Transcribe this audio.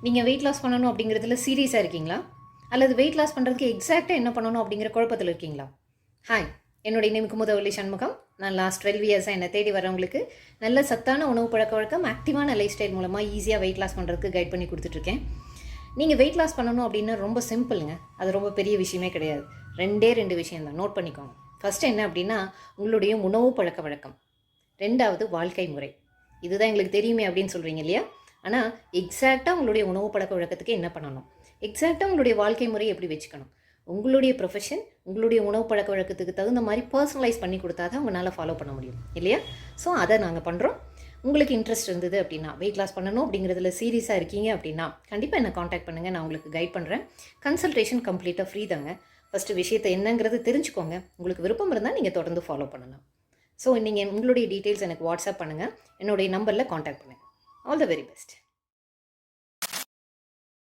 நீங்கள் weight loss பண்ணணும் அப்படிங்கிறதுல சீரியஸாக இருக்கீங்களா? அல்லது வெயிட் லாஸ் பண்ணுறதுக்கு எக்ஸாக்டாக என்ன பண்ணணும் அப்படிங்கிற குழப்பத்தில் இருக்கீங்களா? ஹாய், என்னுடைய நேம் குமுதவள்ளி சண்முகம். நான் லாஸ்ட் 12 இயர்ஸாக என்னை தேடி வரவங்களுக்கு நல்ல சத்தான உணவு பழக்கவழக்கம், ஆக்டிவான லைஃப் ஸ்டைல் மூலமாக ஈஸியாக வெயிட் லாஸ் பண்ணுறதுக்கு கைட் பண்ணி கொடுத்துட்ருக்கேன். நீங்கள் வெயிட் லாஸ் பண்ணணும் அப்படின்னா ரொம்ப சிம்பிளுங்க. அது ரொம்ப பெரிய விஷயமே கிடையாது. ரெண்டு விஷயம் தான், நோட் பண்ணிக்கோங்க. ஃபஸ்ட்டு என்ன அப்படின்னா, உங்களுடைய உணவு பழக்க வழக்கம். 2வது வாழ்க்கை முறை. இதுதான் எங்களுக்கு தெரியுமே அப்படின்னு சொல்கிறீங்க இல்லையா? ஆனால் எக்ஸாக்டாக உங்களுடைய உணவு பழக்க வழக்கத்துக்கு என்ன பண்ணணும், எக்ஸாக்டாக உங்களுடைய வாழ்க்கை முறை எப்படி வச்சுக்கணும், உங்களுடைய ப்ரொஃபஷன் உங்களுடைய உணவு பழக்க வழக்கத்துக்கு தகுந்த மாதிரி பர்சனலைஸ் பண்ணி கொடுத்தா தான் உங்களால் ஃபாலோ பண்ண முடியும் இல்லையா? ஸோ அதை நாங்கள் பண்ணுறோம். உங்களுக்கு இன்ட்ரெஸ்ட் இருந்தது அப்படின்னா, வெயிட் லாஸ் பண்ணணும் அப்படிங்கிறதுல சீரியஸாக இருக்கீங்க அப்படின்னா கண்டிப்பாக என்னை காண்டாக்ட் பண்ணுங்கள். நான் உங்களுக்கு கைட் பண்ணுறேன். கன்சல்டேஷன் கம்ப்ளீட்டாக ஃப்ரீ தாங்க. ஃபஸ்ட்டு விஷயத்தை என்னங்கிறது தெரிஞ்சுக்கோங்க. உங்களுக்கு விருப்பம் இருந்தால் நீங்கள் தொடர்ந்து ஃபாலோ பண்ணலாம். ஸோ நீங்கள் உங்களுடைய டீட்டெயில்ஸ் எனக்கு வாட்ஸ்அப் பண்ணுங்கள். என்னுடைய நம்பரில் காண்டாக்ட் பண்ணுங்கள். All the very best.